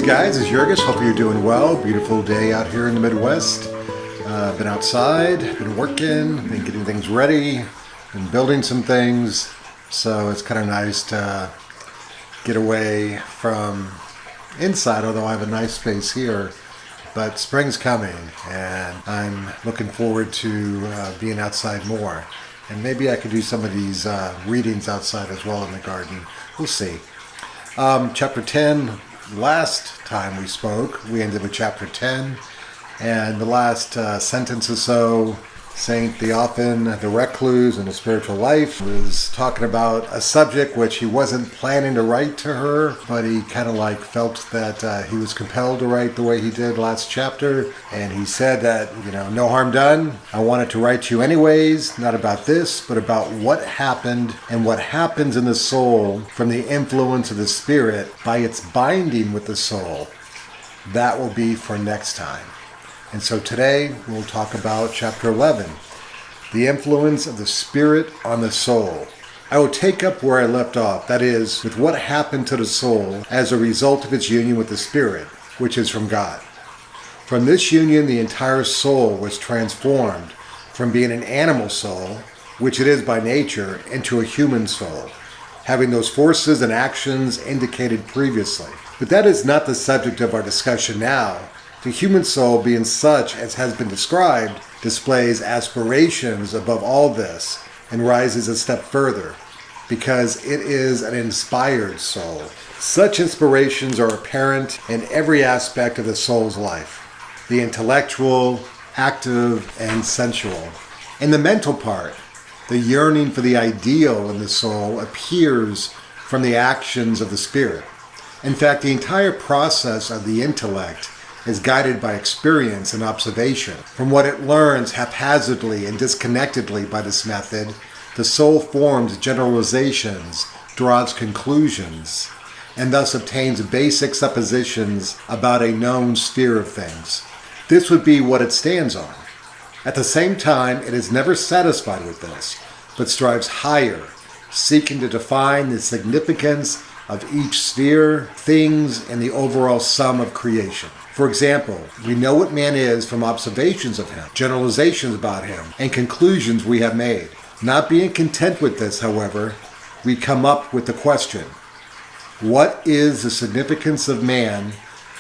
guys, it's Jurgis. Hope you're doing well. Beautiful day out here in the Midwest. Been outside, been working, been getting things ready, been building some things. So it's kind of nice to get away from inside, although I have a nice space here. But spring's coming, and I'm looking forward to being outside more. And maybe I could do some of these readings outside as well in the garden. We'll see. Chapter 10, last time we spoke, we ended with chapter 10. And the last sentence or so, Saint Theophan the Recluse and his spiritual life was talking about a subject which he wasn't planning to write to her, but he kind of felt that he was compelled to write the way he did last chapter. And he said that, no harm done. I wanted to write you anyways, not about this, but about what happened and what happens in the soul from the influence of the spirit by its binding with the soul. That will be for next time. And so today we'll talk about chapter 11, the influence of the spirit on the soul. I will take up where I left off, that is, with what happened to the soul as a result of its union with the spirit, which is from God. From this union, the entire soul was transformed from being an animal soul, which it is by nature, into a human soul, having those forces and actions indicated previously. But that is not the subject of our discussion now. The human soul, being such as has been described, displays aspirations above all this and rises a step further, because it is an inspired soul. Such inspirations are apparent in every aspect of the soul's life, the intellectual, active, and sensual. In the mental part, the yearning for the ideal in the soul appears from the actions of the spirit. In fact, the entire process of the intellect is guided by experience and observation. From what it learns haphazardly and disconnectedly by this method, the soul forms generalizations, draws conclusions, and thus obtains basic suppositions about a known sphere of things. This would be what it stands on. At the same time, it is never satisfied with this, but strives higher, seeking to define the significance of each sphere, things, and the overall sum of creation. For example, we know what man is from observations of him, generalizations about him, and conclusions we have made. Not being content with this, however, we come up with the question, what is the significance of man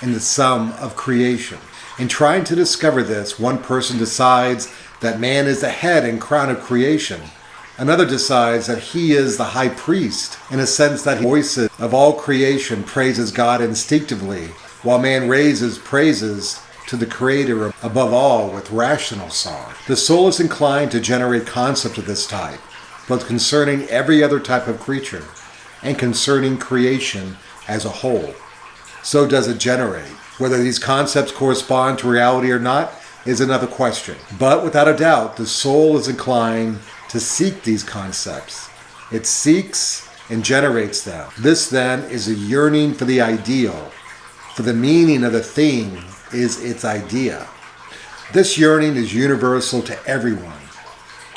in the sum of creation? In trying to discover this, one person decides that man is the head and crown of creation. Another decides that he is the high priest, in a sense that the voices of all creation praises God instinctively, while man raises praises to the Creator above all with rational song. The soul is inclined to generate concepts of this type, both concerning every other type of creature and concerning creation as a whole. So does it generate. Whether these concepts correspond to reality or not is another question. But without a doubt, the soul is inclined to seek these concepts. It seeks and generates them. This then is a yearning for the ideal, for the meaning of the thing is its idea. This yearning is universal to everyone,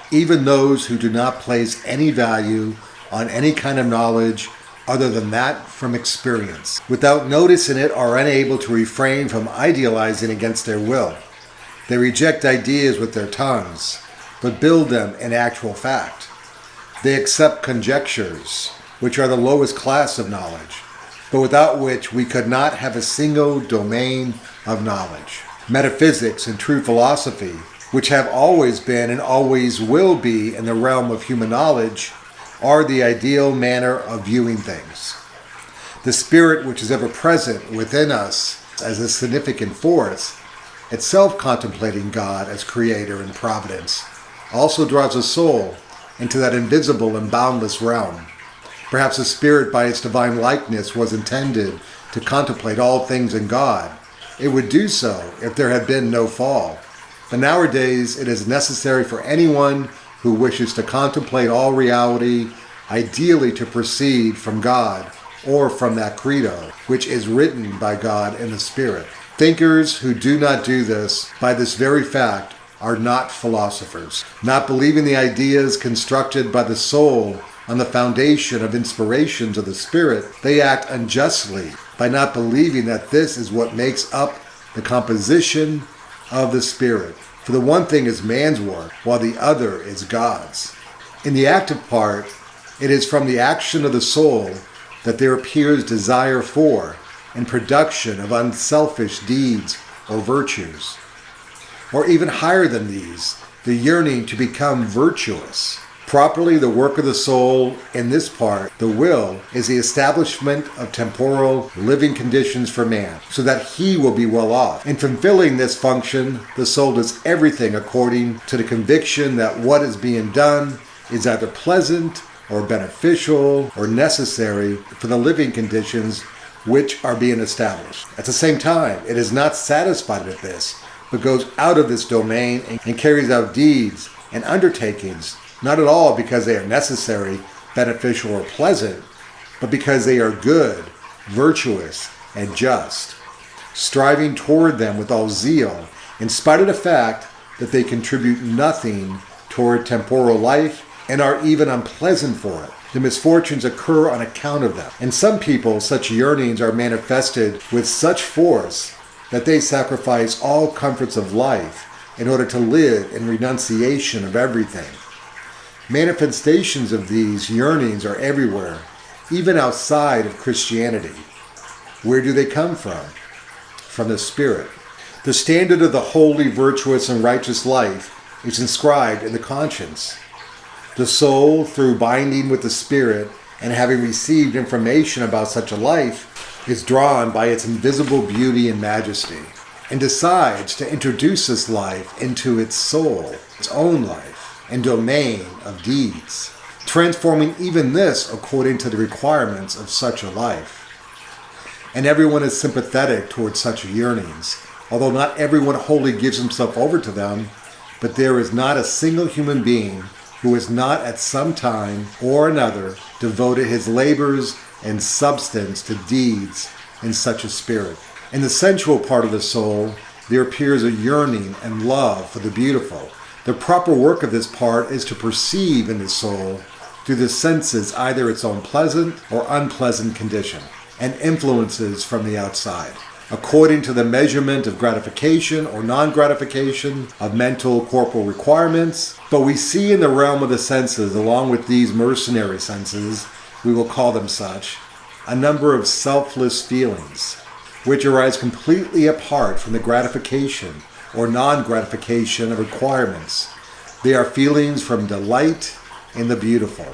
even those who do not place any value on any kind of knowledge other than that from experience. Without noticing it, are unable to refrain from idealizing against their will. They reject ideas with their tongues, but build them in actual fact. They accept conjectures, which are the lowest class of knowledge, but without which we could not have a single domain of knowledge. Metaphysics and true philosophy, which have always been and always will be in the realm of human knowledge, are the ideal manner of viewing things. The spirit which is ever present within us as a significant force, itself contemplating God as creator and providence, also draws a soul into that invisible and boundless realm. Perhaps the spirit by its divine likeness was intended to contemplate all things in God. It would do so if there had been no fall. But nowadays it is necessary for anyone who wishes to contemplate all reality, ideally to proceed from God or from that credo, which is written by God in the Spirit. Thinkers who do not do this, by this very fact, are not philosophers. Not believing the ideas constructed by the soul on the foundation of inspirations of the Spirit, they act unjustly by not believing that this is what makes up the composition of the Spirit. For the one thing is man's work, while the other is God's. In the active part, it is from the action of the soul that there appears desire for and production of unselfish deeds or virtues. Or even higher than these, the yearning to become virtuous. Properly, the work of the soul in this part, the will, is the establishment of temporal living conditions for man, so that he will be well off. In fulfilling this function, the soul does everything according to the conviction that what is being done is either pleasant or beneficial or necessary for the living conditions which are being established. At the same time, it is not satisfied with this, but goes out of this domain and carries out deeds and undertakings, not at all because they are necessary, beneficial, or pleasant, but because they are good, virtuous, and just, striving toward them with all zeal, in spite of the fact that they contribute nothing toward temporal life and are even unpleasant for it. The misfortunes occur on account of them. In some people, such yearnings are manifested with such force that they sacrifice all comforts of life in order to live in renunciation of everything. Manifestations of these yearnings are everywhere, even outside of Christianity. Where do they come from? From the Spirit. The standard of the holy, virtuous, and righteous life is inscribed in the conscience. The soul, through binding with the Spirit and having received information about such a life, is drawn by its invisible beauty and majesty, and decides to introduce this life into its soul, its own life, and domain of deeds, transforming even this according to the requirements of such a life. And everyone is sympathetic towards such yearnings, although not everyone wholly gives himself over to them, but there is not a single human being who has not at some time or another devoted his labors and substance to deeds in such a spirit. In the sensual part of the soul, there appears a yearning and love for the beautiful. The proper work of this part is to perceive in the soul, through the senses, either its own pleasant or unpleasant condition, and influences from the outside, according to the measurement of gratification or non-gratification of mental corporal requirements. But we see in the realm of the senses, along with these mercenary senses, we will call them such, a number of selfless feelings, which arise completely apart from the gratification or non-gratification of requirements. They are feelings from delight in the beautiful.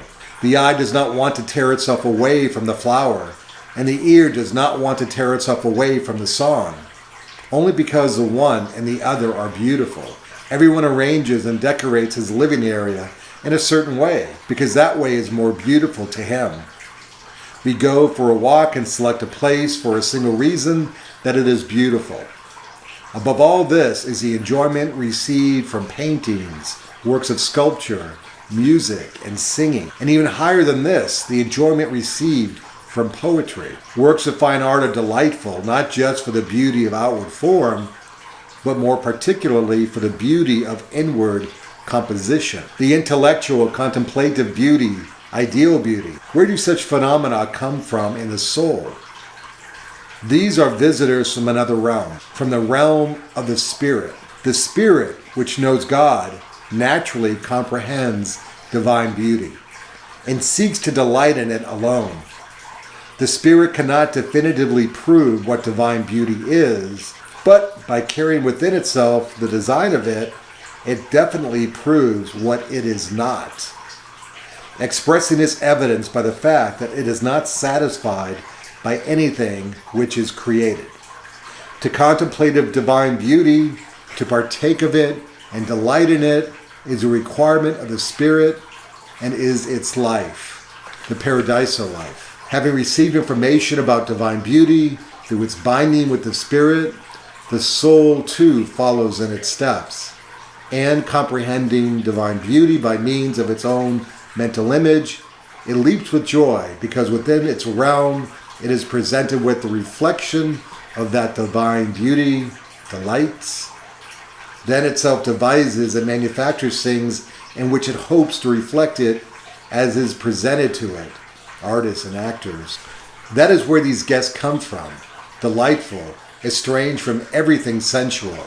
The eye does not want to tear itself away from the flower, and the ear does not want to tear itself away from the song, only because the one and the other are beautiful. Everyone arranges and decorates his living area in a certain way, because that way is more beautiful to him. We go for a walk and select a place for a single reason, that it is beautiful. Above all this is the enjoyment received from paintings, works of sculpture, music, and singing. And even higher than this, the enjoyment received from poetry. Works of fine art are delightful, not just for the beauty of outward form, but more particularly for the beauty of inward composition. The intellectual, contemplative beauty, ideal beauty. Where do such phenomena come from in the soul? These are visitors from another realm, from the realm of the Spirit. The Spirit, which knows God, naturally comprehends divine beauty and seeks to delight in it alone. The Spirit cannot definitively prove what divine beauty is, but by carrying within itself the design of it, it definitely proves what it is not, expressing its evidence by the fact that it is not satisfied by anything which is created. To contemplate of divine beauty, to partake of it and delight in it, is a requirement of the Spirit and is its life, the paradisal life. Having received information about divine beauty through its binding with the Spirit, the soul too follows in its steps, and comprehending divine beauty by means of its own mental image, it leaps with joy because within its realm it is presented with the reflection of that divine beauty, delights. Then itself devises and manufactures things in which it hopes to reflect it as is presented to it. Artists and actors That is where these guests come from, delightful, estranged from everything sensual,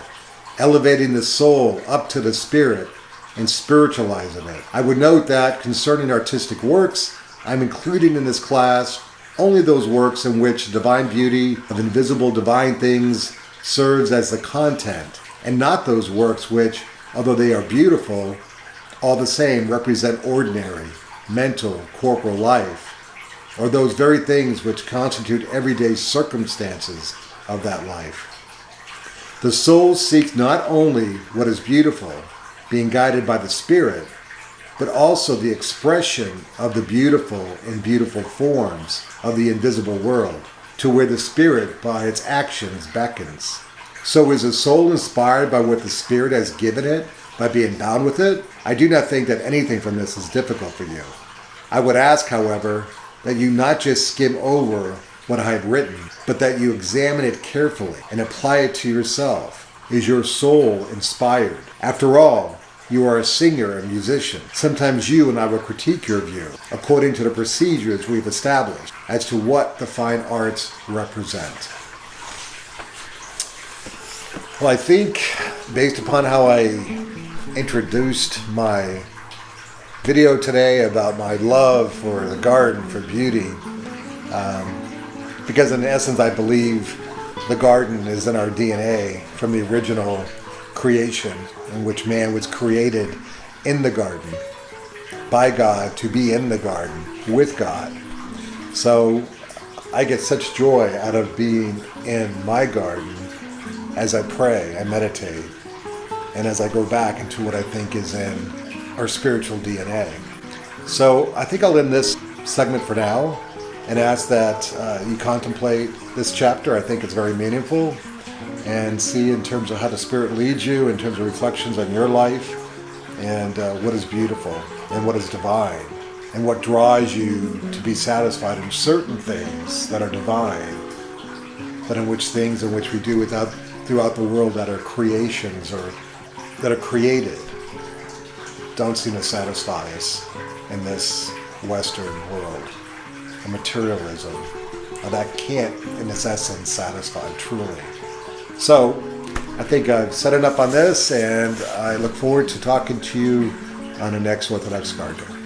elevating the soul up to the spirit and spiritualizing it. I would note that concerning artistic works, I'm including in this class only those works in which divine beauty of invisible divine things serves as the content, and not those works which, although they are beautiful, all the same represent ordinary, mental, corporal life, or those very things which constitute everyday circumstances of that life. The soul seeks not only what is beautiful, being guided by the Spirit, but also the expression of the beautiful in beautiful forms of the invisible world, to where the Spirit by its actions beckons. So is the soul inspired by what the Spirit has given it, by being bound with it? I do not think that anything from this is difficult for you. I would ask, however, that you not just skim over what I have written, but that you examine it carefully and apply it to yourself. Is your soul inspired? After all, you are a singer and musician. Sometimes you and I will critique your view according to the procedures we've established as to what the fine arts represent. Well, I think based upon how I introduced my video today about my love for the garden, for beauty, because in essence I believe the garden is in our DNA from the original creation in which man was created in the garden by God to be in the garden with God. So I get such joy out of being in my garden as I pray, I meditate, and as I go back into what I think is in our spiritual DNA. So I think I'll end this segment for now and ask that you contemplate this chapter. I think it's very meaningful, and see in terms of how the Spirit leads you, in terms of reflections on your life, and what is beautiful and what is divine, and what draws you to be satisfied in certain things that are divine, but in which things in which we do throughout the world that are creations or that are created don't seem to satisfy us in this Western world. A materialism that can't, in its essence, satisfy truly. So, I think I've set it up on this, and I look forward to talking to you on the next Orthodox Garden.